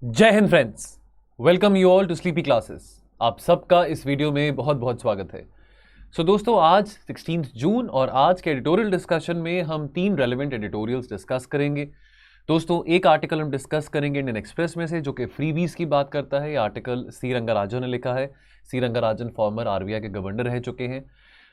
जय हिंद friends, welcome you all to sleepy classes. आप सबका इस वीडियो में बहुत बहुत स्वागत है। दोस्तों, आज 16 जून और आज के एडिटोरियल डिस्कशन में हम 3 रेलेवेंट एडिटोरियल्स डिस्कस करेंगे। दोस्तों, एक आर्टिकल हम डिस्कस करेंगे इंडियन एक्सप्रेस में से, जो कि फ्रीबीज की बात करता है। ये आर्टिकल सी रंगाराजन ने लिखा है। सी रंगाराजन फॉर्मर आरबीआई के गवर्नर रह चुके हैं।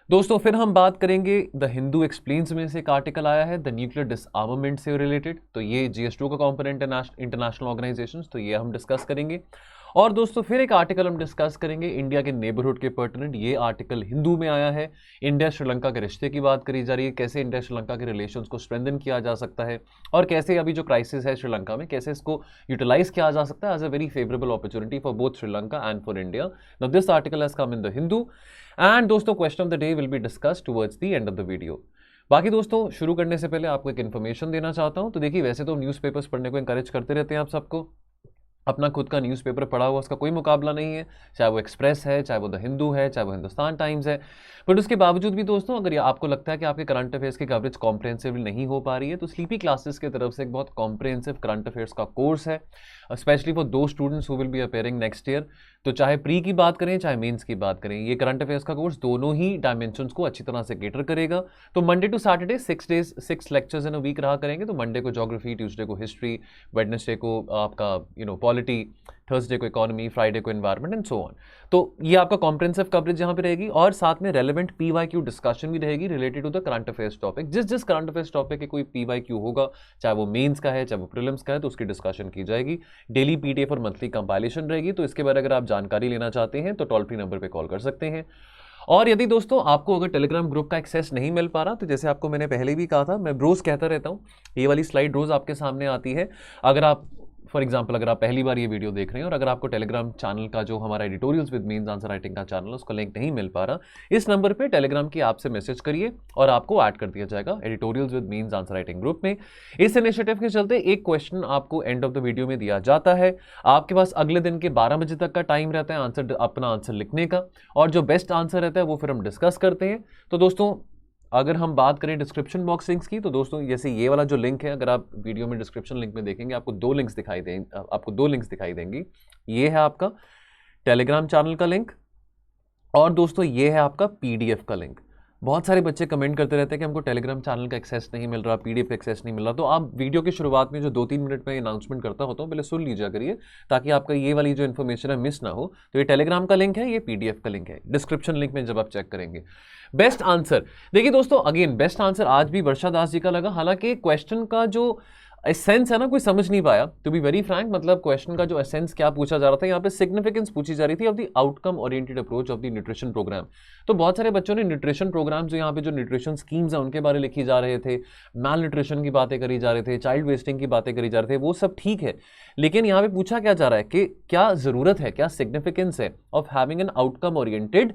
दोस्तों, फिर हम बात करेंगे द हिंदू एक्सप्लेन्स में से एक आर्टिकल आया है द न्यूक्लियर डिसआर्मामेंट से रिलेटेड। तो ये जीएस2 का कंपोनेंट है, इंटरनेशनल ऑर्गेनाइजेशन, तो ये हम डिस्कस करेंगे। और दोस्तों, फिर एक आर्टिकल हम डिस्कस करेंगे इंडिया के नेबरहुड के पर्टिनेंट। ये आर्टिकल हिंदू में आया है। इंडिया श्रीलंका के रिश्ते की बात करी जा रही है, कैसे इंडिया श्रीलंका के रिलेशंस को स्ट्रेंथन किया जा सकता है और कैसे अभी जो क्राइसिस है श्रीलंका में, कैसे इसको यूटिलाइज किया जा सकता है as a very favourable opportunity for both Sri Lanka and for India. Now this article has come in the Hindu and दोस्तों, question of the day will be discussed towards the end of the video. बाकी दोस्तों, शुरू करने से पहले आपको एक information देना चाहता हूं। तो देखिए, वैसे तो न्यूज़पेपर्स पढ़ने को इंकरेज करते रहते हैं आप सबको। अपना खुद का न्यूज़पेपर पढ़ा हुआ उसका कोई मुकाबला नहीं है, चाहे वो एक्सप्रेस है, चाहे वो द हिंदू है, चाहे वो हिंदुस्तान टाइम्स है। बट उसके बावजूद भी दोस्तों, अगर आपको लगता है कि आपके करंट अफेयर्स की कवरेज कॉम्प्रिहेंसिवली नहीं हो पा रही है, तो स्लीपी क्लासेस की तरफ से एक बहुत कॉम्प्रिहेंसिव करंट अफेयर्स का कोर्स है, स्पेशली फॉर दो students who will be appearing next year. तो चाहे प्री की बात करें, चाहे मेंस की बात करें, ये करंट अफेयर्स का कोर्स दोनों ही डायमेंशंस को अच्छी तरह से केटर करेगा। तो Monday to Saturday 6 lectures in a week रहा करेंगे। तो मंडे को ज्योग्राफी, ट्यूसडे को हिस्ट्री, वेडनेसडे को आपका पॉलिटी, थर्सडे को इकोनॉमी, फ्राइडे को एनवायरनमेंट एंड सो ऑन। तो ये आपका कॉम्प्रिहेंसिव कवरेज यहाँ पे रहेगी और साथ में रेलेवेंट पीवाईक्यू डिस्कशन भी रहेगी related to the current affairs topic. जिस करंट अफेयर्स टॉपिक के कोई पीवाईक्यू होगा, चाहे वो मेंस का है, चाहे वो प्रीलिम्स का है, तो उसकी डिस्कशन की जाएगी। डेली पीडीएफ और मंथली कंपाइलेशन रहेगी। तो इसके बारे में अगर आप जानकारी लेना चाहते हैं तो टोल फ्री नंबर पर कॉल कर सकते हैं। और यदि दोस्तों आपको अगर टेलीग्राम ग्रुप का एक्सेस नहीं मिल पा रहा, तो जैसे आपको मैंने पहले भी कहा था, मैं रोज कहता रहता हूँ, ये वाली स्लाइड रोज आपके सामने आती है। अगर आप फॉर एग्जाम्पल अगर आप पहली बार ये वीडियो देख रहे हैं और अगर आपको टेलीग्राम चैनल का जो हमारा editorials with means answer writing का चैनल है, उसका लिंक नहीं मिल पा रहा, इस नंबर पे टेलीग्राम की आपसे मैसेज करिए और आपको ऐड कर दिया जाएगा editorials with means answer writing group में। इस इनिशिएटिव के चलते एक क्वेश्चन आपको एंड ऑफ द वीडियो में दिया जाता है। आपके पास अगले दिन के 12 बजे तक का टाइम रहता है अपना आंसर लिखने का, और जो बेस्ट आंसर रहता है वो फिर हम डिस्कस करते हैं। तो दोस्तों, अगर हम बात करें डिस्क्रिप्शन बॉक्स लिंक्स की, तो दोस्तों जैसे ये वाला जो लिंक है, अगर आप वीडियो में डिस्क्रिप्शन लिंक में देखेंगे, आपको दो लिंक्स दिखाई देंगी। ये है आपका टेलीग्राम चैनल का लिंक और दोस्तों ये है आपका पीडीएफ का लिंक। बहुत सारे बच्चे कमेंट करते रहते हैं कि हमको टेलीग्राम चैनल का एक्सेस नहीं मिल रहा, पीडीएफ एक्सेस नहीं मिल रहा। तो आप वीडियो की शुरुआत में जो 2-3 मिनट में अनाउंसमेंट करता होता हूँ, पहले सुन लीजिए करिए, ताकि आपका ये वाली जो इन्फॉर्मेशन है मिस ना हो। तो ये टेलीग्राम का लिंक है, ये पीडीएफ का लिंक है, डिस्क्रिप्शन लिंक में जब आप चेक करेंगे। बेस्ट आंसर देखिए दोस्तों, अगेन बेस्ट आंसर आज भी वर्षा दास जी का लगा। हालांकि क्वेश्चन का जो एसेंस है ना, कोई समझ नहीं पाया, टू बी वेरी फ्रैंक। मतलब क्वेश्चन का जो एसेंस क्या पूछा जा रहा था, यहाँ पे सिग्निफिकेंस पूछी जा रही थी of the outcome oriented approach of the nutrition programme. तो बहुत सारे बच्चों ने न्यूट्रिशन प्रोग्राम जो यहाँ पे जो न्यूट्रिशन स्कीम्स है उनके बारे लिखी जा रहे थे, माल न्यूट्रिशन की बातें करी जा रहे थे, चाइल्ड वेस्टिंग की बातें करी जा रहे थे, वो सब ठीक है। लेकिन यहाँ पे पूछा क्या जा रहा है कि क्या जरूरत है, क्या सिग्निफिकेंस है of having an outcome oriented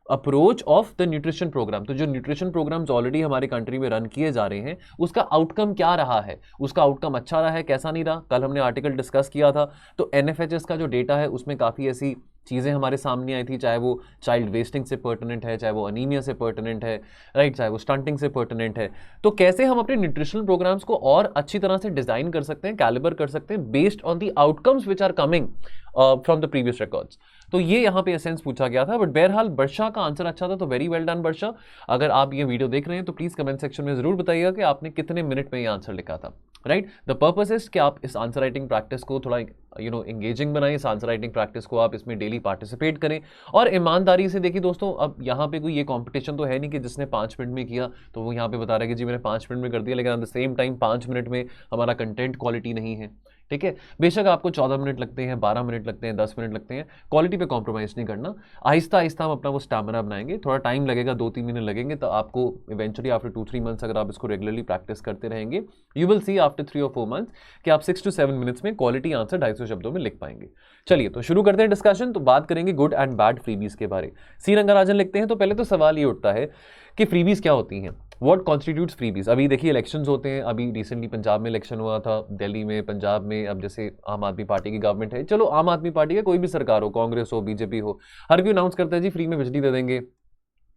approach of the nutrition programme. तो जो न्यूट्रिशन प्रोग्राम्स ऑलरेडी हमारे कंट्री में रन किए जा रहे हैं, उसका आउटकम क्या रहा है, उसका आउटकम अच्छा रहा है, कैसा नहीं रहा। कल हमने आर्टिकल डिस्कस किया था, तो एनएफएचएस का जो डेटा है उसमें काफ़ी ऐसी चीज़ें हमारे सामने आई थी, चाहे वो चाइल्ड वेस्टिंग से पर्टिनेंट है, चाहे वो अनीमिया से पर्टिनेंट है, राइट, चाहे वो स्टंटिंग से पर्टिनेंट है। तो कैसे हम अपने न्यूट्रिशनल प्रोग्राम्स को और अच्छी तरह से डिजाइन कर सकते हैं, कैलिबर कर सकते हैं, based on the outcomes which are coming from the previous records. तो ये यहाँ पे एसेंस पूछा गया था। बट बहरहाल वर्षा का आंसर अच्छा था, तो वेरी वेल डन वर्षा। अगर आप ये वीडियो देख रहे हैं तो प्लीज कमेंट सेक्शन में जरूर बताइएगा कि आपने कितने मिनट में ये आंसर लिखा था, राइट। द पर्पस इज कि आप इस आंसर राइटिंग प्रैक्टिस को थोड़ा एंगेजिंग बनाएं, इस आंसर राइटिंग प्रैक्टिस को आप इसमें डेली पार्टिसिपेट करें और ईमानदारी से देखिए दोस्तों। अब यहाँ पे कोई ये कंपटीशन तो है नहीं कि जिसने 5 मिनट में किया तो वो यहाँ पे बता रहा है कि जी मैंने 5 मिनट में कर दिया, लेकिन at the same time 5 minute में हमारा कंटेंट क्वालिटी नहीं है, ठीक है। बेशक आपको 14 मिनट लगते हैं, 12 मिनट लगते हैं, 10 मिनट लगते हैं, क्वालिटी पे कॉम्प्रोमाइज़ नहीं करना। आहिस्ता आहिस्ता हम अपना वो स्टैमिना बनाएंगे, थोड़ा टाइम लगेगा, 2-3 महीने लगेंगे, तो आपको इवेंचुअली आफ्टर 2-3 मंथ्स अगर आप इसको रेगुलरली प्रैक्टिस करते रहेंगे, यू विल सी आफ्टर 3 और 4 मंथ्स कि आप 6 to 7 मिनट्स में क्वालिटी आंसर 250 शब्दों में लिख पाएंगे। चलिए तो शुरू करते हैं डिस्कशन। तो बात करेंगे गुड एंड बैड फ्रीबीज के बारे। सी रंगाराजन लिखते हैं, तो पहले तो सवाल ये उठता है कि फ्रीबीज क्या होती हैं, व्हाट कॉन्स्टिट्यूट्स फ्रीबीज। अभी देखिए इलेक्शंस होते हैं, अभी रिसेंटली पंजाब में इलेक्शन हुआ था, दिल्ली में, पंजाब में। अब जैसे आम आदमी पार्टी की गवर्नमेंट है, चलो आम आदमी पार्टी का कोई भी सरकार हो, कांग्रेस हो, बीजेपी हो, हर कोई अनाउंस करता है जी फ्री में बिजली दे देंगे,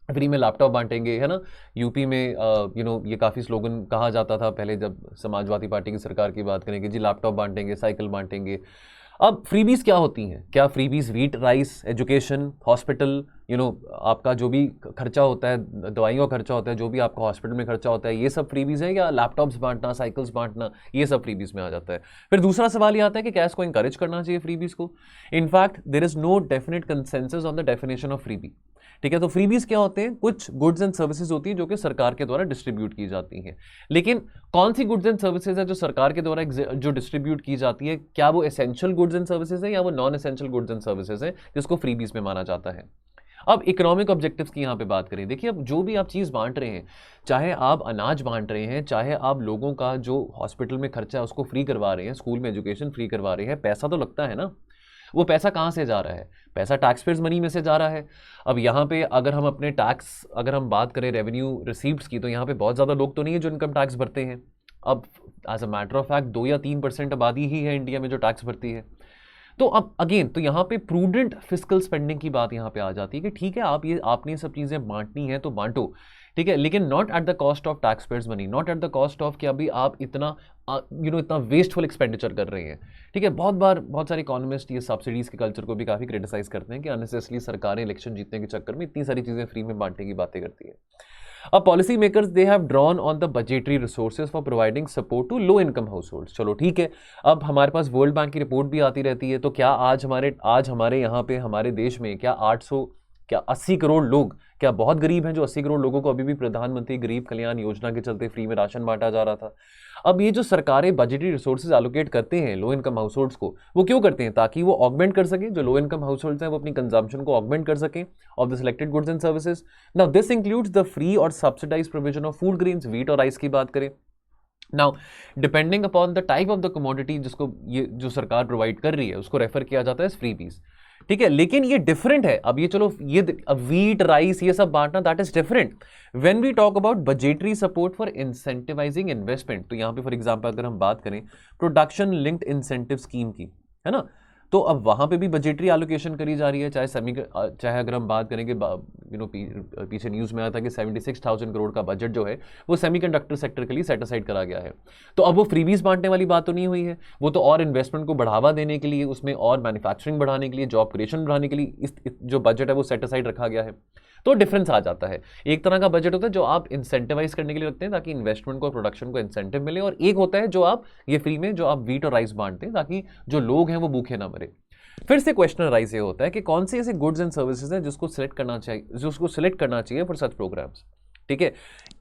फ्री में लैपटॉप बांटेंगे, है ना। यूपी में ये काफ़ी स्लोगन कहा जाता था पहले, जब समाजवादी पार्टी की सरकार की बात करें कि जी लैपटॉप बांटेंगे, साइकिल बांटेंगे। अब फ्रीबीज क्या होती हैं? क्या freebies wheat, rice, education, hospital, आपका जो भी खर्चा होता है, दवाइयों का खर्चा होता है, जो भी आपका हॉस्पिटल में खर्चा होता है, ये सब फ्रीबीज है? या लैपटॉप्स बांटना, साइकिल्स बांटना, ये सब फ्रीबीज में आ जाता है? फिर दूसरा सवाल ये आता है कि क्या इसको इंकरेज करना चाहिए फ्रीबीज को? In fact there is no definite consensus on the definition of freebie. ठीक है, तो फ्रीबीज क्या होते हैं? कुछ गुड्स एंड सर्विसेज होती हैं जो कि सरकार के द्वारा डिस्ट्रीब्यूट की जाती हैं। लेकिन कौन सी गुड्स एंड सर्विसेज है जो सरकार के द्वारा जो डिस्ट्रीब्यूट की जाती है? क्या वो एसेंशियल गुड्स एंड सर्विसेज है या वो non essential goods and services है जिसको फ्रीबीज में माना जाता है? अब इकोनॉमिक ऑब्जेक्टिव्स की यहाँ पे बात करें, देखिए अब जो भी आप चीज़ बांट रहे हैं, चाहे आप अनाज बांट रहे हैं, चाहे आप लोगों का जो हॉस्पिटल में खर्चा है उसको फ्री करवा रहे हैं, स्कूल में एजुकेशन फ्री करवा रहे हैं, पैसा तो लगता है ना। वो पैसा कहाँ से जा रहा है? पैसा टैक्स पेयर्स मनी में से जा रहा है। अब यहाँ पे अगर हम अपने टैक्स, अगर हम बात करें रेवेन्यू रिसीप्ट्स की, तो यहाँ पे बहुत ज़्यादा लोग तो नहीं है जो इनकम टैक्स भरते हैं। अब as a matter of fact 2 या 3% आबादी ही है इंडिया में जो टैक्स भरती है। तो अब अगेन तो यहाँ पे प्रूडेंट फिस्कल स्पेंडिंग की बात यहाँ पे आ जाती है कि ठीक है, आपने ये सब चीज़ें बांटनी है तो बांटो, ठीक है, लेकिन not at the cost of tax payers money, not at the cost of कि अभी आप इतना इतना वेस्टफुल एक्सपेंडिचर कर रहे हैं। ठीक है, बहुत बार बहुत सारे इकोनॉमिस्ट ये सब्सिडीज़ के कल्चर को भी काफ़ी क्रिटिसाइज करते हैं कि अननेसेसरी सरकारें इलेक्शन जीतने के चक्कर में इतनी सारी चीज़ें फ्री में बांटने की बातें करती है। अब policy makers they have drawn on the budgetary resources for providing support to low income household. चलो ठीक है, अब हमारे पास वर्ल्ड बैंक की रिपोर्ट भी आती रहती है, तो क्या आज हमारे यहाँ पे हमारे देश में क्या 80 करोड़ लोग क्या बहुत गरीब हैं, जो 80 करोड़ लोगों को अभी भी प्रधानमंत्री गरीब कल्याण योजना के चलते फ्री में राशन बांटा जा रहा था। अब ये जो सरकारें बजटरी रिसोर्सेज एलोकेट करते हैं लो इनकम हाउस होल्ड्स को, वो क्यों करते हैं? ताकि वो ऑगमेंट कर सकें, जो लो इनकम हाउस होल्ड्स हैं वो अपनी कंजम्पशन को ऑगमेंट कर सकें of the selected goods and services. Now this includes the free और subsidise provision of food grains, wheat और राइस की बात करें। Now depending upon the type of the commodity जिसको ये जो सरकार प्रोवाइड कर रही है उसको रेफर किया जाता है एज फ्रीबीज। ठीक है, लेकिन ये डिफरेंट है। अब ये चलो ये व्हीट, राइस ये सब बांटना, that is different when we talk about budgetary support for incentivising investment. तो यहां पे फॉर एग्जांपल अगर हम बात करें प्रोडक्शन लिंक्ड इंसेंटिव स्कीम की, है ना, तो अब वहां पे भी बजटरी एलोकेशन करी जा रही है। चाहे अगर हम बात करें कि पीछे न्यूज़ में आया था कि 76,000 करोड़ का बजट जो है वो सेमीकंडक्टर सेक्टर के लिए सेट असाइड करा गया है। तो अब वो फ्रीबीज बांटने वाली बात तो नहीं हुई है, वो तो और इन्वेस्टमेंट को बढ़ावा देने के लिए, उसमें और मैन्युफैक्चरिंग बढ़ाने के लिए, जॉब क्रिएशन बढ़ाने के लिए इस जो बजट है वो सेट असाइड रखा गया है। तो डिफरेंस आ जाता है। एक तरह का बजट होता है जो आप इंसेंटिवाइज करने के लिए रखते हैं ताकि इन्वेस्टमेंट को और प्रोडक्शन को इंसेंटिव मिले, और एक होता है जो आप ये फ्री में जो आप व्हीट और राइस बांटते हैं ताकि जो लोग हैं वो भूखे ना मरे। फिर से क्वेश्चन राइज ये होता है कि कौन से ऐसे गुड्स एंड सर्विसेज हैं जिसको सिलेक्ट करना चाहिए फॉर सच प्रोग्राम्स। ठीक है,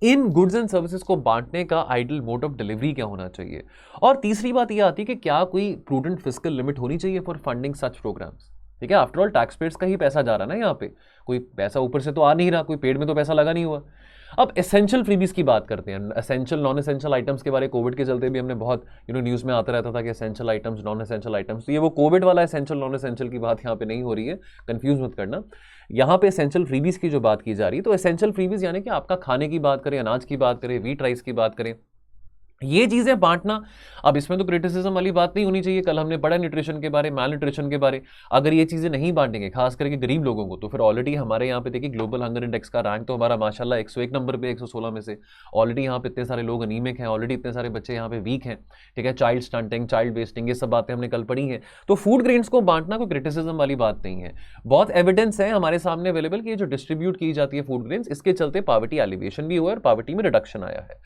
इन गुड्स एंड सर्विसेज को बांटने का आइडियल मोड ऑफ डिलीवरी क्या होना चाहिए। और तीसरी बात यह आती है कि क्या कोई प्रूडेंट फिस्कल लिमिट होनी चाहिए फॉर फंडिंग सच प्रोग्राम्स। ठीक है, आफ्टर ऑल टैक्स पेयर्स का ही पैसा जा रहा है ना, यहाँ पे कोई पैसा ऊपर से तो आ नहीं रहा, कोई पेड़ में तो पैसा लगा नहीं हुआ। अब एसेंशियल फ्रीबीज की बात करते हैं, एसेंशियल नॉन एसेंशियल आइटम्स के बारे में कोविड के चलते भी हमने बहुत न्यूज़ में आता रहता था कि essential items, non essential items. तो ये वो कोविड वाला एसेंशियल नॉन एसेंशियल की बात यहाँ पे नहीं हो रही है, कंफ्यूज मत करना। यहाँ पे एसेंशियल फ्रीबीज की जो बात की जा रही है, तो एसेंशियल फ्रीबीज यानी कि आपका खाने की बात करें, अनाज की बात करें, व्हीट राइस की बात करें, ये चीज़ें बांटना। अब इसमें तो क्रिटिसिज्म वाली बात नहीं होनी चाहिए। कल हमने पढ़ा न्यूट्रिशन के बारे, माल न्यूट्रिशन के बारे। अगर ये चीज़ें नहीं बांटेंगे खास करके गरीब लोगों को, तो फिर ऑलरेडी हमारे यहाँ पे देखिए ग्लोबल हंगर इंडेक्स का रैंक तो हमारा माशाल्लाह 101 नंबर पे 116 में से। ऑलरेडी यहाँ पे इतने सारे लोग अनीमिक हैं, ऑलरेडी इतने सारे बच्चे यहाँ पे वीक हैं। ठीक है, चाइल्ड स्टंटिंग, चाइल्ड वेस्टिंग, ये सब बातें हमने कल पढ़ी हैं। तो फूड ग्रेन्स को बांटना कोई क्रिटिसिज्म वाली बात नहीं है। बहुत एविडेंस है हमारे सामने अवेलेबल कि ये जो डिस्ट्रीब्यूट की जाती है फूड ग्रेन्स, इसके चलते पॉवर्टी एलिवेशन भी हुआ है और पॉवर्टी में रिडक्शन आया है।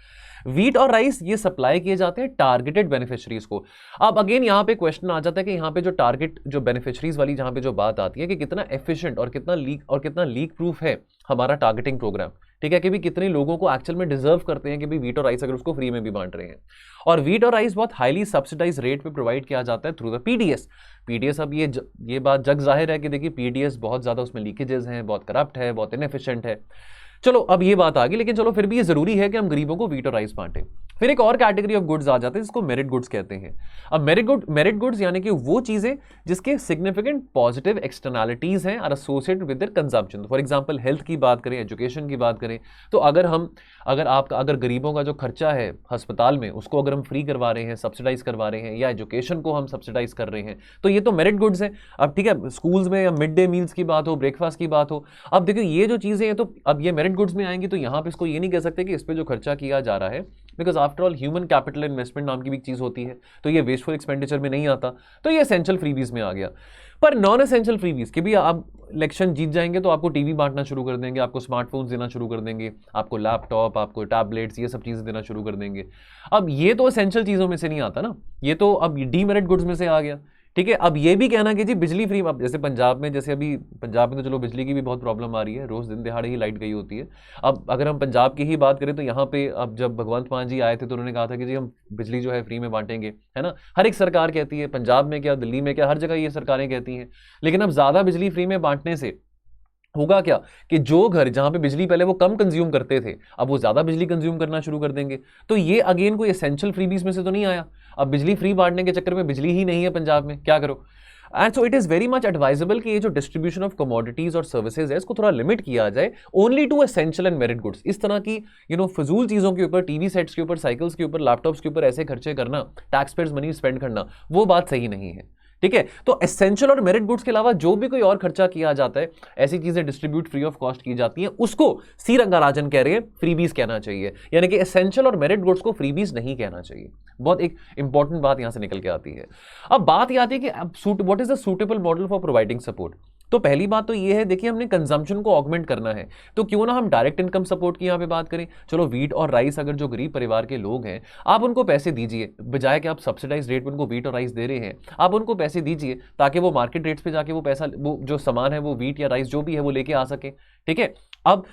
व्हीट और राइस ये सप्लाई किए जाते हैं टारगेटेड बेनिफिशरीज को। अब अगेन यहाँ पे क्वेश्चन आ जाता है कि यहाँ पे जो टारगेट जो बेनिफिशरीज वाली जहाँ पे जो बात आती है कि कितना एफिशिएंट और कितना लीक प्रूफ है हमारा टारगेटिंग प्रोग्राम। ठीक है, कि भी कितने लोगों को एक्चुअल में डिजर्व करते हैं कि भी व्हीट और राइस अगर उसको फ्री में भी बांट रहे हैं। और व्हीट और राइस बहुत हाईली सब्सिडाइज रेट पे प्रोवाइड किया जाता है थ्रू द पीडीएस। अब ये बात जग जाहिर है कि देखिए पीडीएस बहुत ज़्यादा उसमें लीकेजेस हैं, बहुत करप्ट है, बहुत इनएफिशिएंट है। चलो अब ये बात आ गई, लेकिन चलो फिर भी ये जरूरी है कि हम गरीबों को व्हीट और राइस बांटें। फिर एक और कैटेगरी ऑफ गुड्स आ जाते हैं जिसको मेरिट गुड्स कहते हैं। अब मेरिट गुड्स यानी कि वो चीजें जिसके सिग्निफिकेंट पॉजिटिव एक्सटर्नैलिटीज हैं और associated with their consumption. For example health की बात करें, एजुकेशन की बात करें, तो अगर गरीबों का जो खर्चा है अस्पताल में उसको अगर हम फ्री करवा रहे हैं, सब्सिडाइज करवा रहे हैं, या एजुकेशन को हम सब्सिडाइज कर रहे हैं, तो ये तो मेरिट गुड्स हैं। अब ठीक है, स्कूल्स में या मिड डे मील्स की बात हो, ब्रेकफास्ट की बात हो, अब देखिए ये जो चीजें हैं तो अब ये मेरिट गुड्स में आएंगी। तो यहाँ पे इसको ये नहीं कह सकते कि इस पर जो खर्चा किया जा रहा है because after all human capital investment नाम की भी चीज़ होती है, तो ये वेस्टफुल एक्सपेंडिचर में नहीं आता, तो ये एसेंशियल फ्रीबीज में आ गया। पर नॉन एसेंशियल फ्रीबीज के भी आप इलेक्शन जीत जाएंगे तो आपको टीवी बांटना शुरू कर देंगे, आपको स्मार्टफोन्स देना शुरू कर देंगे, आपको लैपटॉप, आपको टैबलेट्स, ये सब चीज़ें देना शुरू कर देंगे। अब ये तो एसेंशियल चीज़ों में से नहीं आता ना, ये तो अब डीमेरिट गुड्स में से आ गया। ठीक है, अब ये भी कहना कि जी बिजली फ्री, अब जैसे पंजाब में, जैसे अभी पंजाब में तो चलो बिजली की भी बहुत प्रॉब्लम आ रही है, रोज दिन दिहाड़े ही लाइट गई होती है। अब अगर हम पंजाब की ही बात करें तो यहाँ पे अब जब भगवंत मान जी आए थे तो उन्होंने कहा था कि जी हम बिजली जो है फ्री में बांटेंगे, है ना। हर एक सरकार कहती है, पंजाब में क्या, दिल्ली में क्या, हर जगह ये सरकारें कहती हैं। लेकिन अब ज्यादा बिजली फ्री में बांटने से होगा क्या कि जो घर जहां पे बिजली पहले वो कम कंज्यूम करते थे, अब वो ज्यादा बिजली कंज्यूम करना शुरू कर देंगे। तो ये अगेन कोई एसेंशियल फ्रीबीज में से तो नहीं आया। अब बिजली फ्री बांटने के चक्कर में बिजली ही नहीं है पंजाब में, क्या करो। And so it is very much advisable कि ये जो डिस्ट्रीब्यूशन ऑफ कमोडिटीज और सर्विसेज है इसको थोड़ा लिमिट किया जाए only to essential and merit goods. इस तरह की फजूल चीजों के ऊपर, टीवी सेट्स के ऊपर, साइकिल्स के ऊपर, लैपटॉप्स के ऊपर ऐसे खर्चे करना, टैक्स पेयर्स मनी स्पेंड करना, वो बात सही नहीं है। ठीक है, तो एसेंशियल और मेरिट गुड्स के अलावा जो भी कोई और खर्चा किया जाता है, ऐसी चीजें डिस्ट्रीब्यूट फ्री ऑफ कॉस्ट की जाती हैं, उसको सी रंगाराजन कह रहे हैं फ्रीबीज कहना चाहिए। यानी कि एसेंशियल और मेरिट गुड्स को फ्रीबीज नहीं कहना चाहिए। बहुत एक इंपॉर्टेंट बात यहां से निकल के आती है। अब बात यह आती है कि what is the suitable model for providing support. तो पहली बात तो ये है, देखिए हमने कंजम्पशन को ऑगमेंट करना है, तो क्यों ना हम डायरेक्ट इनकम सपोर्ट की यहां पे बात करें। चलो व्हीट और राइस, अगर जो गरीब परिवार के लोग हैं आप उनको पैसे दीजिए, बजाय कि आप सब्सिडाइज रेट पे उनको व्हीट और राइस दे रहे हैं, आप उनको पैसे दीजिए ताकि वो मार्केट रेट्स पे जाके वो पैसा, वो जो सामान है, वो व्हीट या राइस जो भी है वो लेके आ सके। ठीक है, अब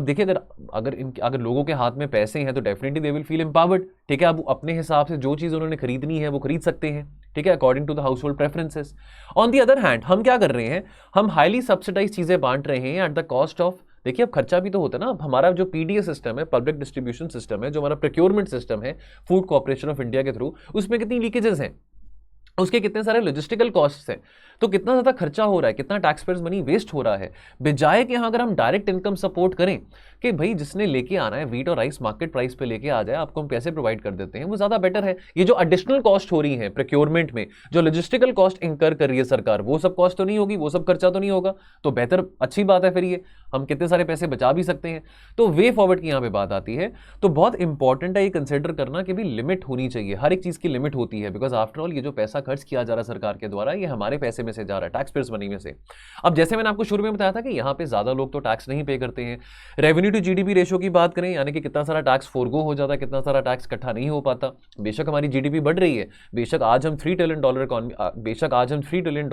देखिए, अगर लोगों के हाथ में पैसे हैं तो definitely they will feel empowered. ठीक है, अब अपने हिसाब से जो चीज उन्होंने खरीदनी है वो खरीद सकते हैं। ठीक है, according to the household preferences. On the other hand हम क्या कर रहे हैं, हम हाईली सब्सिडाइज चीजें बांट रहे हैं एट द कॉस्ट ऑफ, देखिए अब खर्चा भी तो होता है ना। अब हमारा जो पीडीएस सिस्टम है, पब्लिक डिस्ट्रीब्यूशन सिस्टम है, जो हमारा प्रोक्योरमेंट सिस्टम है फूड कॉर्पोरेशन ऑफ इंडिया के थ्रू, उसमें कितनी लीकेजेस हैं, उसके कितने सारे लॉजिस्टिकल कॉस्ट्स हैं, तो कितना ज़्यादा खर्चा हो रहा है, कितना टैक्स पेयर्स मनी वेस्ट हो रहा है। बजाय कि यहाँ अगर हम डायरेक्ट इनकम सपोर्ट करें कि भाई जिसने लेके आना है व्हीट और राइस मार्केट प्राइस पे लेके आ जाए, आपको हम पैसे प्रोवाइड कर देते हैं, वो ज़्यादा बेटर है। ये जो एडिशनल कॉस्ट हो रही है प्रोक्योरमेंट में, जो लॉजिस्टिकल कॉस्ट इंकर कर रही है सरकार, वो सब कॉस्ट तो नहीं होगी, वो सब खर्चा तो नहीं होगा, तो बेहतर, अच्छी बात है। फिर ये हम कितने सारे पैसे बचा भी सकते हैं। तो वे फॉरवर्ड की यहाँ पे बात आती है, तो बहुत इंपॉर्टेंट है ये कंसिडर करना कि भी लिमिट होनी चाहिए, हर एक चीज़ की लिमिट होती है। बिकॉज आफ्टर ऑल ये जो पैसा खर्च किया जा रहा है सरकार के द्वारा, ये हमारे पैसे में से जा रहा है, टैक्स पेयर्स मनी में से। अब जैसे मैंने आपको शुरू में बताया था कि यहाँ पे ज्यादा लोग तो टैक्स नहीं पे करते हैं। रेवेन्यू टू जीडीपी रेशो की बात करें, यानी कि कितना सारा टैक्स फोरगो हो जाता है, कितना सारा टैक्स इकट्ठा नहीं हो पाता। बेशक हमारी जीडीपी बढ़ रही है, बेशक आज हम $3 ट्रिलियन इकोनॉमी, बेशक आज हम $3 ट्रिलियन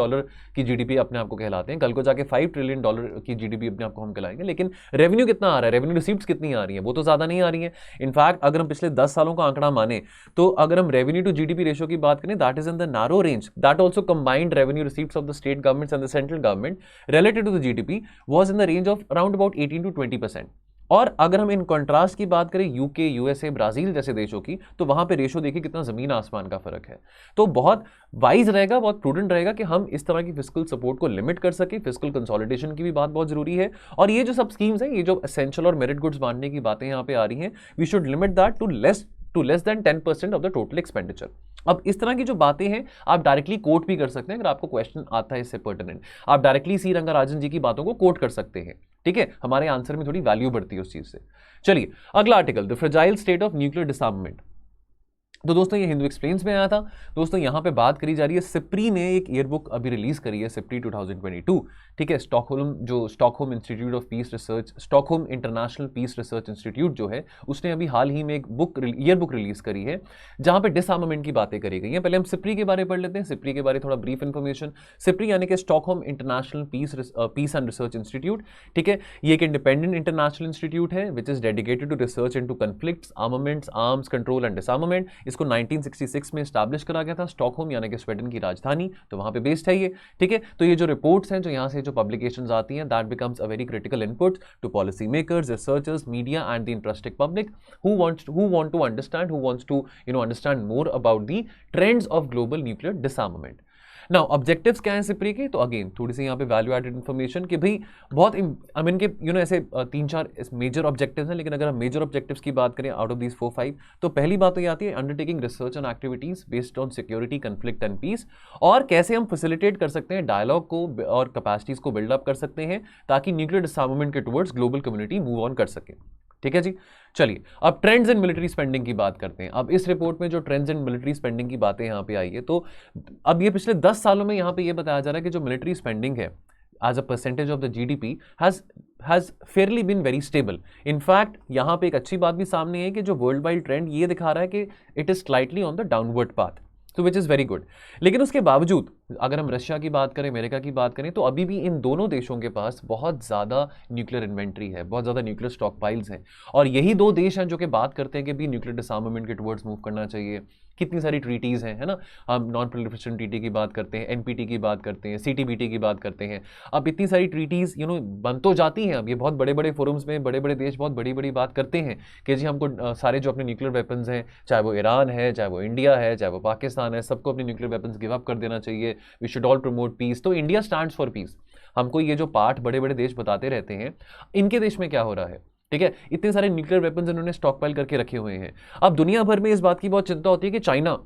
की जीडीपी अपने आप को कहलाते हैं, कल को जाके $5 ट्रिलियन की जीडीपी अपने आप को हम कहलाएंगे। लेकिन रेवेन्यू कितना आ रहा है, रेवेन्यू रिसीप्ट्स कितनी आ रही है, वो तो ज्यादा नहीं आ रही है। इनफैक्ट अगर हम पिछले 10 सालों का आंकड़ा माने, तो अगर हम रेवेन्यू टू जीडीपी रेशो की बात करें, that is in the narrow range, that also combined revenue receipts of the state governments and the central government related to the GDP was in the range of around about 18 to 20%। और अगर हम in contrast की बात करें UK, USA, Brazil जैसे देशों की, तो वहां पे रेशो देखिए कितना जमीन आसमान का फर्क है। तो बहुत वाइज रहेगा, बहुत प्रूडेंट रहेगा कि हम इस तरह की फिस्कल सपोर्ट को लिमिट कर सके। फिस्कल कंसोलिडेशन की भी बात बहुत जरूरी है। और ये जो सब स्कीम्स हैं, ये जो एसेंशियल और मेरिट गुड्स बांटने की बातें यहाँ पे आ रही हैं, we should limit that to less than 10% of the total expenditure. अब इस तरह की जो बातें हैं आप डायरेक्टली कोट भी कर सकते हैं, अगर आपको क्वेश्चन आता है इससे पर्टिनेंट, आप डायरेक्टली सी रंगाराजन जी की बातों को कोट कर सकते हैं। ठीक है, हमारे आंसर में थोड़ी वैल्यू बढ़ती है उस चीज से। चलिए अगला article, the fragile state of nuclear disarmament. तो दोस्तों ये हिंदू एक्सप्लेन्स में आया था। दोस्तों यहाँ पे बात करी जा रही है, सिप्री ने एक ईयर बुक अभी रिलीज करी है, सिप्री 2022। ठीक है, Stockholm Institute of Peace Research, Stockholm International Peace Research Institute जो है, उसने अभी हाल ही में एक ईयर बुक रिलीज करी है जहाँ पे डिसआर्मामेंट की बातें करी गई हैं। पहले हम सिप्री के बारे में पढ़ लेते हैं, सिप्री के बारे थोड़ा ब्रीफ इन्फॉर्मेशन। सिप्री यानी कि Stockholm International Peace and Research Institute. ठीक है, ये एक इंडिपेंडेंट इंटरनेशनल इंस्टीट्यूट है which is dedicated to research into conflicts, armaments, arms control and disarmament. इसको 1966 में एस्टैब्लिश करा गया था। स्टॉकहोम यानी कि स्वीडन की राजधानी, तो वहां पे बेस्ड है ये। ठीक है, तो ये जो रिपोर्ट्स हैं, जो यहाँ से जो पब्लिकेशंस आती हैं, that becomes a very critical input to policy makers, researchers, media and the interested public who want to understand, who wants to understand more about the trends of global nuclear disarmament। Now objectives क्या हैं SIPRI के, तो again थोड़ी सी यहाँ पे value added information कि भाई बहुत आई मीन के ऐसे 3-4 मेजर ऑब्जेक्टिव्स हैं। लेकिन अगर हम मेजर ऑब्जेक्टिव्स की बात करें आउट ऑफ दीज 4-5, तो पहली बात तो ये आती है undertaking research and activities based on security, conflict and peace, और कैसे हम फैसिलिटेट कर सकते हैं डायलॉग को और कैपेसिटीज को बिल्डअप कर सकते हैं ताकि न्यूक्लियर डिसआर्मामेंट के towards global community move on कर सके। ठीक है जी। चलिए अब ट्रेंड्स इन मिलिट्री स्पेंडिंग की बात करते हैं। अब इस रिपोर्ट में जो ट्रेंड्स इन मिलिट्री स्पेंडिंग की बातें यहाँ पे आई है, तो अब ये पिछले 10 सालों में यहाँ पे ये बताया जा रहा है कि जो मिलिट्री स्पेंडिंग है as a percentage of the GDP has fairly been very stable. In fact, यहाँ पे एक अच्छी बात भी सामने है कि जो वर्ल्ड वाइड ट्रेंड ये दिखा रहा है कि it is slightly on the downward path, तो विच इज़ वेरी गुड। लेकिन उसके बावजूद अगर हम रशिया की बात करें, अमेरिका की बात करें, तो अभी भी इन दोनों देशों के पास बहुत ज़्यादा न्यूक्लियर इन्वेंट्री है, बहुत ज़्यादा न्यूक्लियर स्टॉक पाइल्स हैं, और यही दो देश हैं जो कि बात करते हैं कि भी न्यूक्लियर डिसआर्मामेंट के टुवर्ड्स मूव करना चाहिए। कितनी सारी ट्रीटीज़ हैं, है ना, हम नॉन प्रोलिफरेशन ट्रीटी की बात करते हैं, एनपीटी की बात करते हैं, सीटीबीटी की बात करते हैं। अब इतनी सारी ट्रीटीज़ बन तो जाती हैं। अब ये बहुत बड़े बड़े फोरम्स में बड़े बड़े देश बहुत बड़ी बड़ी बात करते हैं कि जी हमको सारे जो अपने न्यूक्लियर वेपन्स हैं, चाहे वो ईरान है, चाहे वो इंडिया है, चाहे वो पाकिस्तान है, सबको अपने न्यूक्लियर वेपन्स गिव अप कर देना चाहिए। We should all promote peace. तो इंडिया स्टैंड्स फॉर पीस। हमको ये जो पाठ बड़े बड़े देश बताते रहते हैं, इनके देश में क्या हो रहा है, ठीक है, इतने सारे न्यूक्लियर वेपन्स इन्होंने स्टॉक पाइल करके रखे हुए हैं। अब दुनिया भर में इस बात की बहुत चिंता होती है कि चाइना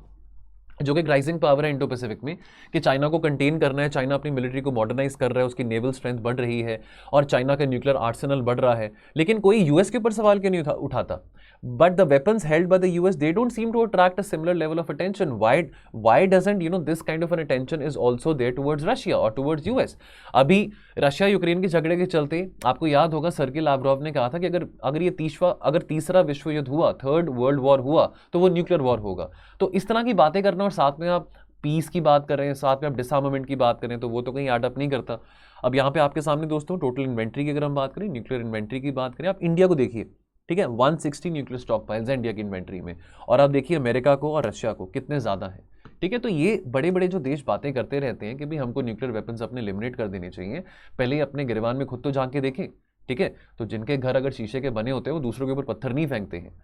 जो कि राइजिंग पावर है इंडो पैसिफिक में, कि चाइना को कंटेन करना है, चाइना अपनी मिलिट्री को मॉडर्नाइज कर रहा है, उसकी नेवल स्ट्रेंथ बढ़ रही है और चाइना का न्यूक्लियर आर्सेनल बढ़ रहा है। लेकिन कोई यूएस के ऊपर सवाल क्यों नहीं उठाता? But the weapons held by the US, they don't seem to attract a similar level of attention. Why doesn't this kind of an attention is also there towards Russia और टुवर्ड्स यूएस? अभी Russia Ukraine के झगड़े के चलते आपको याद होगा Sergei Lavrov ने कहा था कि अगर तीसरा विश्व युद्ध हुआ, थर्ड वर्ल्ड वॉर हुआ, तो वो न्यूक्लियर वॉर होगा। तो इस तरह की बातें करना और साथ में आप पीस की बात कर रहे हैं, साथ में आप डिसआर्मामेंट की बात करें, तो वो तो कहीं एड अप नहीं करता। अब यहाँ पे आपके सामने दोस्तों टोटल इन्वेंट्री की अगर हम बात करें, न्यूक्लियर इन्वेंट्री की बात करें, आप इंडिया को देखिए, ठीक है, 160 न्यूक्लियर स्टॉक पाइल्स है इंडिया की इन्वेंट्री में, और आप देखिए अमेरिका को और रशिया को कितने ज़्यादा है, ठीक है। तो ये बड़े बड़े जो देश बातें करते रहते हैं कि भाई हमको न्यूक्लियर वेपन्स अपने एलिमिनेट कर देने चाहिए, पहले अपने गिरबान में खुद तो झांक के देखें, ठीक है। तो जिनके घर अगर शीशे के बने होते हैं वो दूसरों के ऊपर पत्थर नहीं फेंकते हैं।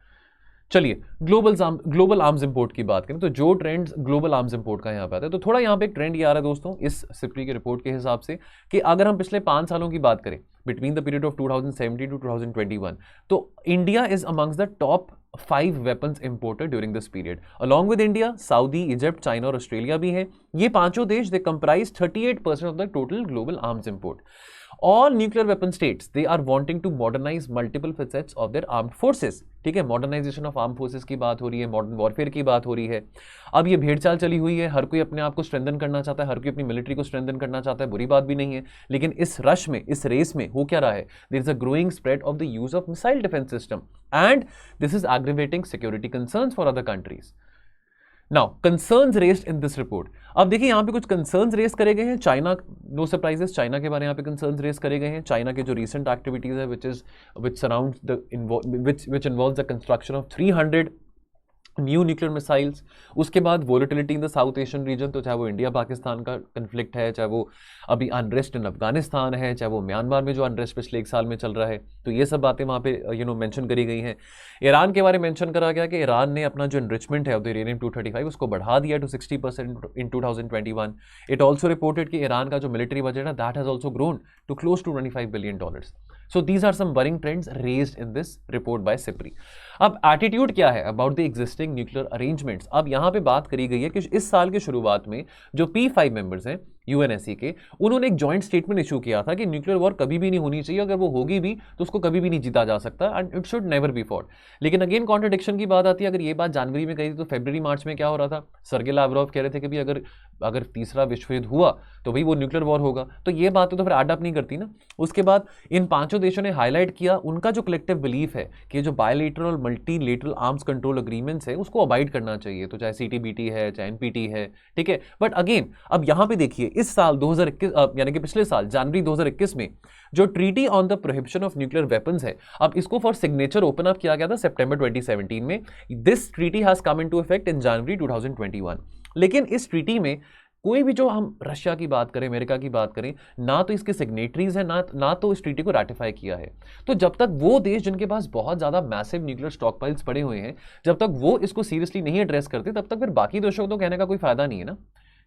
चलिए ग्लोबल आर्म्स इंपोर्ट की बात करें, तो जो ट्रेंड्स ग्लोबल आर्म्स इंपोर्ट का यहाँ पे आता है, तो थोड़ा यहाँ पे एक ट्रेंड ये आ रहा है दोस्तों इस सिप्री की रिपोर्ट के हिसाब से कि अगर हम पिछले 5 सालों की बात करें, between the period of 2017 to 2021, तो India is amongst the top 5 weapons imported during this period. Along with India, Saudi, Egypt, China और ऑस्ट्रेलिया भी हैं। ये पांचों देश they comprise 38% of the total global arms import. All nuclear weapon states, they are wanting to modernize multiple facets of their armed forces, ठीक है। Modernisation of arm forces की बात हो रही है, मॉडर्न वॉरफेयर की बात हो रही है। अब ये भेड़चाल चली हुई है, हर कोई अपने आप को स्ट्रेंथन करना चाहता है, हर कोई अपनी मिलिट्री को स्ट्रेंथन करना चाहता है, बुरी बात भी नहीं है। लेकिन इस रश में, इस रेस में हो क्या रहा है, there is a growing spread of the use of missile defence system and this is aggravating security concerns for other countries. Now concerns raised in this report. अब देखिए यहाँ पे कुछ कंसर्न्स रेस करे गए हैं। चाइना, नो सरप्राइजेस, चाइना के बारे में यहाँ पे कंसर्न्स रेस करे गए हैं। चाइना के जो रीसेंट एक्टिविटीज है which involves the construction of 300 new nuclear missiles. उसके बाद volatility in the south Asian region, तो चाहे वो इंडिया पाकिस्तान का कन्फ्लिक्ट है, चाहे वो अभी अनरेस्ट इन अफगानिस्तान है, चाहे वो म्यांमार में जो अनरेस्ट पिछले 1 साल में चल रहा है, तो ये सब बातें वहाँ पे मेंशन करी गई हैं। ईरान के बारे में मेंशन करा गया कि ईरान ने अपना जो एनरिचमेंट है ऑफ द यूरेनियम 235 उसको बढ़ा दिया to 60% in 2021। It also reported कि ईरान का जो मिलिट्री बजट है that has also grown to close to $25 billion. So these are some worrying trends raised in this report by SIPRI. अब attitude क्या है about the existing nuclear arrangements? अब यहाँ पे बात करी गई है कि इस साल की शुरुआत में जो P5 मेंबर्स हैं यूएनएससी के, उन्होंने एक जॉइंट स्टेटमेंट इशू किया था कि न्यूक्लियर वॉर कभी भी नहीं होनी चाहिए, अगर वो होगी भी तो उसको कभी भी नहीं जीता जा सकता and it should never be fought. लेकिन अगेन कॉन्ट्रडिक्शन की बात आती है। अगर ये बात जनवरी में कही थी तो फरवरी मार्च में क्या हो रहा था? सर्गेई लावरोव कह रहे थे कि भाई अगर तीसरा विश्व युद्ध हुआ तो भाई वो न्यूक्लियर वॉर होगा। तो ये बातें तो फिर एड अप नहीं करती ना। उसके बाद इन पांचों देशों ने हाईलाइट किया उनका जो कलेक्टिव बिलीफ है कि जो बायलैटरल और मल्टीलेटरल आर्म्स कंट्रोल अग्रीमेंट्स है उसको अवॉइड करना चाहिए, तो चाहे सीटीबीटी है, चाहे एनपीटी है, ठीक है। बट अगेन अब यहाँ पे देखिए इस साल 2021 यानी कि पिछले साल जनवरी 2021 में जो treaty on the prohibition of nuclear weapons है, अब इसको फॉर सिग्नेचर ओपन अप किया गया था सितंबर 2017 में। This treaty has come into effect in January 2021। लेकिन इस ट्रीटी में कोई भी, जो हम रशिया की बात करें, अमेरिका की बात करें, ना तो इसके सिग्नेटरीज हैं, ना तो इस ट्रीटी को रैटिफाई किया है। तो जब तक वो देश जिनके पास बहुत ज्यादा मैसिव न्यूक्लियर स्टॉक पाइल्स पड़े हुए हैं, जब तक वो इसको सीरियसली नहीं एड्रेस करते, तब तक फिर बाकी देशों को तो कहने का कोई फायदा नहीं है ना,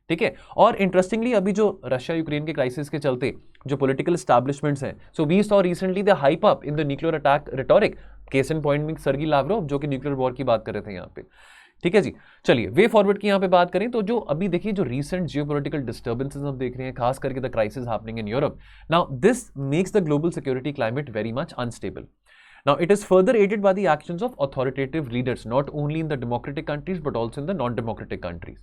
ठीक है। और इंटरेस्टिंगली अभी जो रशिया यूक्रेन के क्राइसिस के चलते जो पॉलिटिकल एस्टैब्लिशमेंट्स हैं, so we saw recently the hype up in the nuclear attack rhetoric. Case in point में सर्गेई लावरोव जो कि न्यूक्लियर वॉर की बात कर रहे थे यहाँ पे, ठीक है जी। चलिए वे फॉरवर्ड की यहाँ पे बात करें तो जो अभी देखिए जो रीसेंट जियोपॉलिटिकल डिस्टर्बेंसेस हम देख रहे हैं, खास करके the crisis happening in Europe, now this makes the global security climate very much unstable. Now, it is further aided by the actions of authoritative leaders, not only in the democratic countries but also in the non-democratic countries.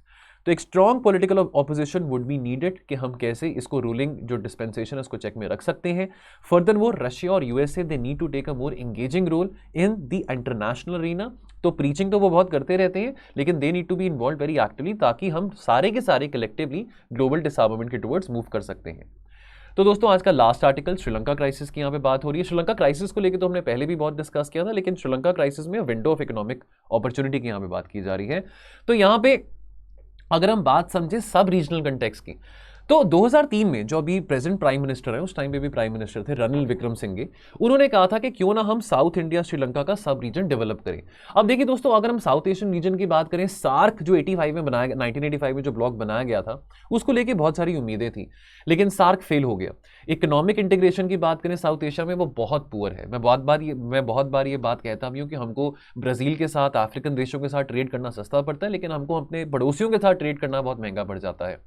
तो एक strong political opposition would be needed कि हम कैसे इसको ruling जो dispensation है उसको check में रख सकते हैं. फर्दर वो रशिया और USA they need to take a more engaging role in the international arena. तो प्रीचिंग तो वो बहुत करते रहते हैं, लेकिन they need to be involve very actively, ताकि हम सारे के सारे कलेक्टिवली ग्लोबल डिसआर्मामेंट के टुवर्ड्स मूव कर सकते हैं. तो दोस्तों, आज का लास्ट आर्टिकल श्रीलंका क्राइसिस की यहाँ पे बात हो रही है. श्रीलंका क्राइसिस को लेकर तो हमने पहले भी बहुत डिस्कस किया था, लेकिन श्रीलंका क्राइसिस में विंडो ऑफ इकोनॉमिक अपॉर्चुनिटी की यहाँ पे बात की जा रही है. तो यहाँ पे अगर हम बात समझे सब रीजनल कंटेक्स्ट की, तो 2003 में जो अभी प्रेजेंट प्राइम मिनिस्टर है, उस टाइम पे भी प्राइम मिनिस्टर थे रणनील विक्रमसिंघे, उन्होंने कहा था कि क्यों ना हम साउथ इंडिया श्रीलंका का सब रीजन डेवलप करें. अब देखिए दोस्तों, अगर हम साउथ एशियन रीजन की बात करें, सार्क जो 85 में बनाया 1985 में जो ब्लॉक बनाया गया था, उसको लेके बहुत सारी उम्मीदें थी, लेकिन सार्क फेल हो गया. इकोनॉमिक इंटीग्रेशन की बात करें साउथ एशिया में, वो बहुत पुअर है. मैं बहुत बार ये बात कहता भी हूँ कि हमको ब्राजील के साथ, अफ्रीकन देशों के साथ ट्रेड करना सस्ता पड़ता है, लेकिन हमको अपने पड़ोसियों के साथ ट्रेड करना बहुत महंगा पड़ जाता है.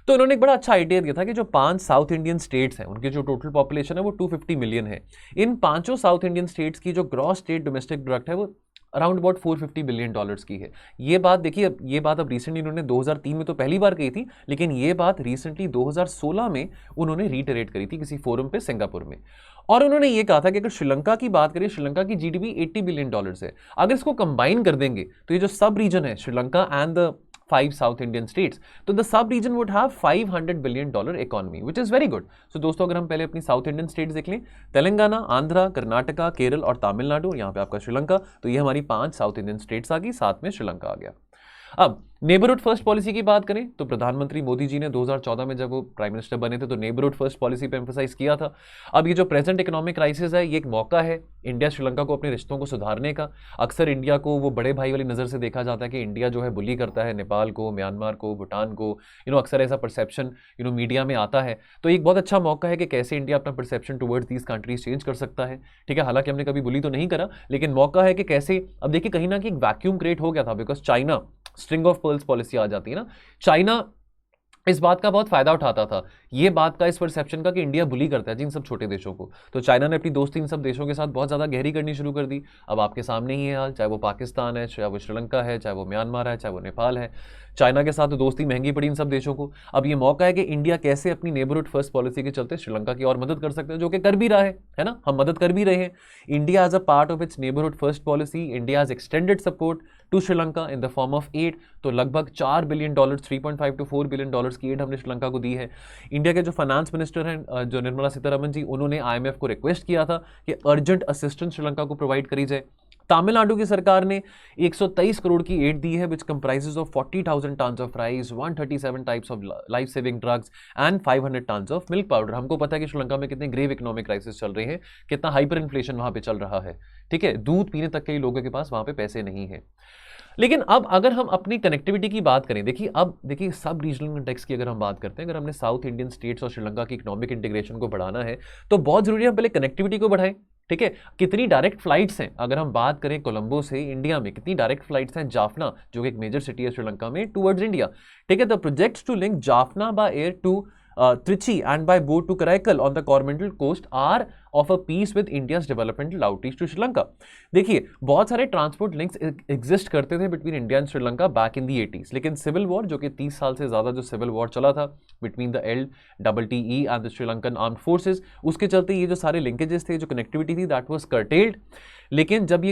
तो इन्होंने एक बड़ा अच्छा आइडिया दिया था कि जो 5 साउथ इंडियन स्टेट्स हैं, उनकी जो टोटल पॉपुलेशन है वो 250 मिलियन है. इन 5 साउथ इंडियन स्टेट्स की जो ग्रॉस स्टेट डोमेस्टिक प्रोडक्ट है वो अराउंड अबाउट $450 बिलियन की है. ये बात देखिए, ये बात अब रिसेंटली इन्होंने 2003 में तो पहली बार कही थी, लेकिन ये बात रिसेंटली 2016 में उन्होंने रीटरेट करी थी किसी फोरम पे सिंगापुर में. और उन्होंने ये कहा था कि अगर श्रीलंका की बात करें, श्रीलंका की जीडीपी $80 बिलियन है. अगर इसको कंबाइन कर देंगे तो ये जो सब रीजन है Sri Lanka and the 5 south Indian states, तो the sub region would have $500 billion economy, which is very good. So दोस्तों, अगर हम पहले अपनी साउथ इंडियन स्टेट्स देख लें, तेलंगाना, आंध्रा, कर्नाटका, केरल और तमिलनाडु, यहाँ पे आपका श्रीलंका, तो ये हमारी 5 साउथ इंडियन स्टेट्स आ गई, साथ में श्रीलंका आ गया. अब नेबरहुड फर्स्ट पॉलिसी की बात करें तो प्रधानमंत्री मोदी जी ने 2014 में जब वो प्राइम मिनिस्टर बने थे तो नेबरहुड फर्स्ट पॉलिसी पे एम्फसाइज किया था. अब ये जो प्रेजेंट इकोनॉमिक क्राइसिस है, ये एक मौका है इंडिया श्रीलंका को अपने रिश्तों को सुधारने का. अक्सर इंडिया को वो बड़े भाई वाली नज़र से देखा जाता है कि इंडिया जो है बुली करता है नेपाल को, म्यांमार को, भूटान को, अक्सर ऐसा परसेप्शन मीडिया में आता है. तो एक बहुत अच्छा मौका है कि कैसे इंडिया अपना perception towards these countries change कर सकता है. ठीक है, हालांकि हमने कभी बुली तो नहीं करा, लेकिन मौका है कि कैसे. अब देखिए, कहीं ना कहीं एक वैक्यूम क्रिएट हो गया था, because China string of pearls policy आ जाती है ना. चाइना इस बात का बहुत फायदा उठाता था, ये बात का, इस परसेप्शन का कि इंडिया बुली करता है जिन सब छोटे देशों को. तो चाइना ने अपनी दोस्ती इन सब देशों के साथ बहुत ज़्यादा गहरी करनी शुरू कर दी. अब आपके सामने ही है हाल, चाहे वो पाकिस्तान है, चाहे वो श्रीलंका है, चाहे वो म्यांमार है, चाहे वो नेपाल है. चाइना के साथ तो दोस्ती महंगी पड़ी इन सब देशों को. अब ये मौका है कि इंडिया कैसे अपनी नेबरहुड फर्स्ट पॉलिसी के चलते श्रीलंका की और मदद कर सकते हैं, जो कि कर भी रहा है ना. हम मदद कर भी रहे हैं. India as a part of its neighbourhood first policy, India has extended support to Sri Lanka in the form of aid. तो लगभग $4 बिलियन, 3.5 to 4 बिलियन की एड हमने श्रीलंका को दी है. इंडिया के जो फाइनेंस मिनिस्टर हैं, जो निर्मला सीतारमन जी, उन्होंने IMF को रिक्वेस्ट किया था कि अर्जेंट असिस्टेंस श्रीलंका को प्रोवाइड करी जाए. तमिलनाडु की सरकार ने 123 करोड़ की एड दी है, विच comprises of 40,000 tons of rice, 137 types of life saving drugs and 500 tons of milk powder. हमको पता है कि श्रीलंका में कितने ग्रेव इकोनॉमिक क्राइसिस चल रहे हैं, कितना हाइपर इन्फ्लेशन वहां पे चल रहा है. ठीक है, दूध पीने तक के लोगों के पास वहां पे पैसे नहीं है. लेकिन अब अगर हम अपनी कनेक्टिविटी की बात करें, देखिए सब रीजनल कंटेक्स्ट की अगर हम बात करते हैं, अगर हमने साउथ इंडियन स्टेट्स और श्रीलंका की इकोनॉमिक इंटीग्रेशन को बढ़ाना है तो बहुत जरूरी है हम पहले कनेक्टिविटी को बढ़ाएं. ठीक है, कितनी डायरेक्ट फ्लाइट्स हैं, अगर हम बात करें कोलंबो से इंडिया में, कितनी डायरेक्ट फ्लाइट्स हैं जाफना, जो कि एक मेजर सिटी है श्रीलंका में, टुवर्ड्स इंडिया. ठीक है, the projects to link Jaffna by air to Trichy and by boat to Karaikal on the Coromandel coast are of a piece with India's developmental outreach to Sri Lanka. देखिए, बहुत सारे transport links exist करते थे between India and Sri Lanka back in the 80s, लेकिन civil war, जो कि 30 साल से ज़्यादा जो सिविल वॉर चला था between the LTTE and the Sri Lankan armed forces, उसके चलते ये जो सारे लिंकेजेस थे, जो कनेक्टिविटी थी, दैट वाज कर्टेल्ड. लेकिन जब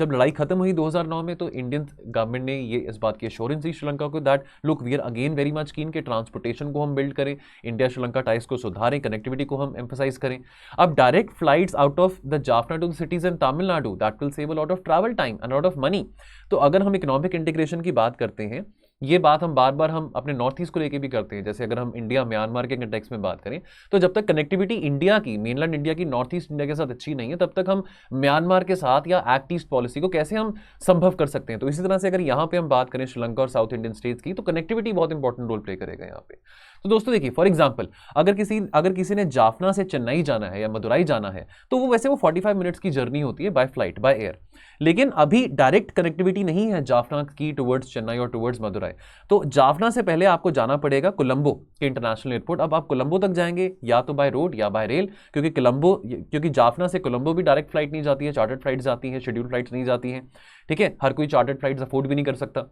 लड़ाई खत्म हुई 2009 में, तो इंडियन गवर्नमेंट ने ये इस बात की एश्योरेंस दी श्रीलंका को that look, we are again very much keen के ट्रांसपोर्टेशन को हम बिल्ड करें, इंडिया श्रीलंका टाइज को सुधारें, कनेक्टिविटी को हम एम्फसाइज करें. अब direct flights out of the Jaffna to the cities in Tamil Nadu, that will save a lot of travel time and lot of money. तो अगर हम इकोनॉमिक इंटीग्रेशन की बात करते हैं, ये बात हम बार बार हम अपने नॉर्थ ईस्ट को लेके भी करते हैं. जैसे अगर हम इंडिया म्यांमार के कंटेक्स्ट में बात करें, तो जब तक कनेक्टिविटी इंडिया की, मेनलैंड इंडिया की नॉर्थ ईस्ट इंडिया के साथ अच्छी नहीं है, तब तक हम म्यांमार के साथ या एक्ट ईस्ट पॉलिसी को कैसे हम संभव कर सकते हैं. तो इसी तरह से अगर यहाँ पे हम बात करें श्रीलंका और साउथ इंडियन स्टेट्स की, तो कनेक्टिविटी बहुत इंपॉर्टेंट रोल प्ले करेगा यहाँ पे. तो दोस्तों देखिए, फॉर एग्जांपल, अगर किसी ने जाफना से चेन्नई जाना है या मदुराई जाना है, तो वो वैसे 45 मिनट्स की जर्नी होती है बाय फ्लाइट, बाय एयर. लेकिन अभी डायरेक्ट कनेक्टिविटी नहीं है जाफना की टुवर्ड्स चेन्नई और टुवर्ड्स मदुराई. है। तो जाफना से पहले आपको जाना पड़ेगा कोलंबो के इंटरनेशनल एयरपोर्ट। अब आप कोलंबो तक जाएंगे या तो बाय रोड या बाय रेल, क्योंकि जाफना से कोलंबो भी डायरेक्ट फ्लाइट नहीं जाती है, चार्टर्ड फ्लाइट जाती है, शेड्यूल फ्लाइट्स नहीं जाती हैं। ठीक है, हर कोई चार्टर्ड फ्लाइट्स अफोर्ड भी नहीं कर सकता।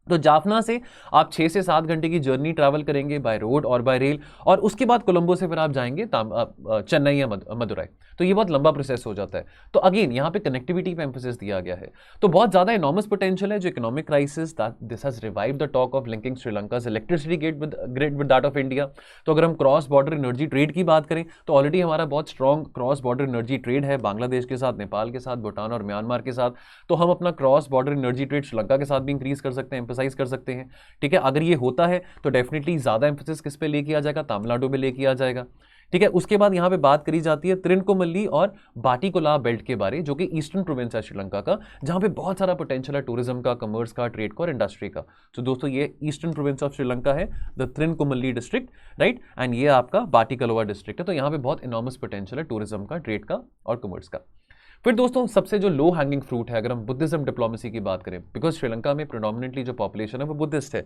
तो जाफना से आप 6 से 7 घंटे की जर्नी ट्रैवल करेंगे बाय रोड और बाय रेल, और उसके बाद कोलंबो से फिर आप जाएंगे चेन्नई या मदुरई। तो ये बहुत लंबा प्रोसेस हो जाता है। तो अगेन यहाँ पे कनेक्टिविटी पे एम्फोसिस दिया गया है। तो बहुत ज़्यादा इनॉर्मस पोटेंशियल है। जो economic crisis this has revive the talk of linking Sri Lanka's electricity grid with that of India. तो अगर हम क्रॉस बॉर्डर एनर्जी ट्रेड की बात करें तो ऑलरेडी हमारा बहुत strong cross border energy trade है बांग्लादेश के साथ, नेपाल के साथ, भूटान और म्यांमार के साथ। तो हम अपना cross border energy trade Sri Lanka के साथ भी इंक्रीज कर सकते हैं, एम्फोसाइज कर सकते हैं। ठीक है, अगर ये होता है तो डेफिनेटली ज्यादा एम्फोसिस किस पे लेके आ जाएगा, तमिलनाडु में लेके आ जाएगा। ठीक है, उसके बाद यहां पे बात करी जाती है त्रिनकोमल्ली और बाटिकोला बेल्ट के बारे, जो कि ईस्टर्न प्रोविंस है श्रीलंका का, जहां पे बहुत सारा पोटेंशियल है टूरिज्म का, कमर्स का, ट्रेड का और इंडस्ट्री का। तो दोस्तों ये ईस्टर्न प्रोविंस ऑफ श्रीलंका है, द त्रिनकोमल्ली डिस्ट्रिक्ट, राइट, एंड ये आपका बाटिकलोआ डिस्ट्रिक्ट है। तो यहां पे बहुत इनॉर्मस पोटेंशियल है टूरिज्म का, ट्रेड का और कमर्स का। फिर दोस्तों सबसे जो लो हैंगिंग फ्रूट है अगर हम बुद्धिज्म डिप्लोमेसी की बात करें, बिकॉज श्रीलंका में प्रोडोमिनेटली जो पॉपुलेशन है वो बुद्धिस्ट है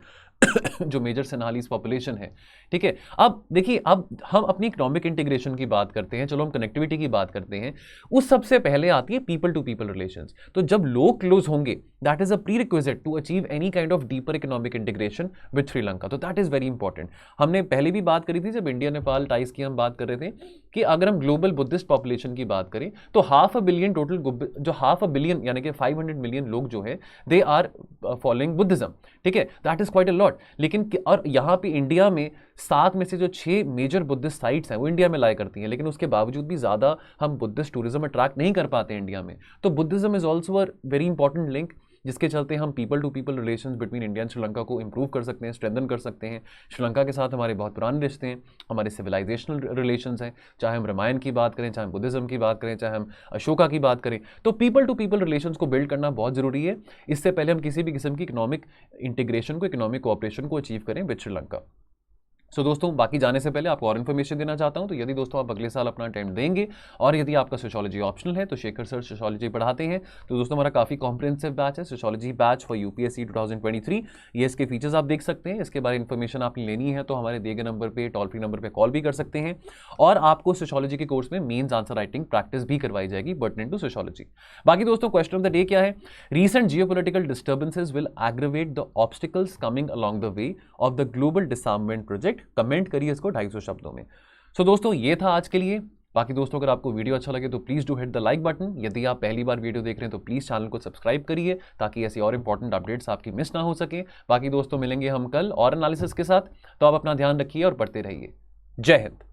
जो मेजर सेनालीज पॉपुलेशन है। ठीक है, अब देखिए, अब हम अपनी इकोनॉमिक इंटीग्रेशन की बात करते हैं, चलो हम कनेक्टिविटी की बात करते हैं। उस सबसे पहले आती है पीपल टू पीपल रिलेशंस। तो जब लोग क्लोज होंगे, that is a prerequisite to achieve any kind of deeper economic integration with Sri Lanka. तो दैट इज वेरी इंपॉर्टेंट। हमने पहले भी बात करी थी जब इंडिया नेपाल टाइज की हम बात कर रहे थे कि अगर हम ग्लोबल बुद्धिस्ट पॉपुलेशन की बात करें तो 500 मिलियन टोटल, जो 500 मिलियन यानी कि 500 मिलियन लोग जो है दे आर फॉलोइंग बुद्धिज्म। ठीक है, that is quite a lot. लेकिन और यहाँ पे इंडिया में 7 में से जो 6 मेजर बुद्धिस्ट साइट्स हैं वो इंडिया में लाया करती हैं, लेकिन उसके बावजूद भी ज़्यादा हम बुद्धिस्ट टूरिज्म अट्रैक्ट नहीं कर पाते इंडिया में। तो Buddhism is also a very important link, जिसके चलते हम people to people relations between India and Sri Lanka को इंप्रूव कर सकते हैं, स्ट्रेंथन कर सकते हैं। श्रीलंका के साथ हमारे बहुत पुराने रिश्ते हैं, हमारे सिविलाइजेशनल रिलेशंस हैं, चाहे हम रामायण की बात करें, चाहे हम बुद्धिज्म की बात करें, चाहे हम अशोका की बात करें। तो पीपल टू पीपल रिलेशंस को बिल्ड करना बहुत जरूरी है, इससे पहले हम किसी भी किस्म की इकोनॉमिक इंटीग्रेशन को, इकोनॉमिक कोऑपरेशन को अचीव करें विद श्रीलंका। सो दोस्तों बाकी जाने से पहले आपको और इन्फॉर्मेशन देना चाहता हूं। तो यदि दोस्तों आप अगले साल अपना अटेम्प्ट देंगे और यदि आपका सोशियोलॉजी ऑप्शनल है तो शेखर सर सोशियोलॉजी पढ़ाते हैं। तो दोस्तों हमारा काफ़ी कॉम्प्रिहेंसिव बैच है, सोशियोलॉजी बैच फॉर यूपीएससी 2023। ये इसके फीचर्स आप देख सकते हैं। इसके बारे में इन्फॉर्मेशन आपने लेनी है तो हमारे दिए गए नंबर पर, टोल फ्री नंबर पर कॉल भी कर सकते हैं। और आपको सोशियोलॉजी के कोर्स में मेन्स आंसर राइटिंग प्रैक्टिस भी करवाई जाएगी पर्टिनेंट टू सोशियोलॉजी। बाकी दोस्तों क्वेश्चन ऑफ द डे क्या है, recent geopolitical disturbances will aggravate the obstacles coming along the way of the global disarmament project. Comment करिए इसको 250 शब्दों में। सो दोस्तों ये था आज के लिए। बाकी दोस्तों अगर आपको वीडियो अच्छा लगे तो please do hit the like button. यदि आप पहली बार वीडियो देख रहे हैं तो प्लीज़ चैनल को सब्सक्राइब करिए ताकि ऐसी और इंपॉर्टेंट अपडेट्स आपकी मिस ना हो सके। बाकी दोस्तों मिलेंगे हम कल और एनालिसिस के साथ। तो आप अपना ध्यान रखिए और पढ़ते रहिए। जय हिंद।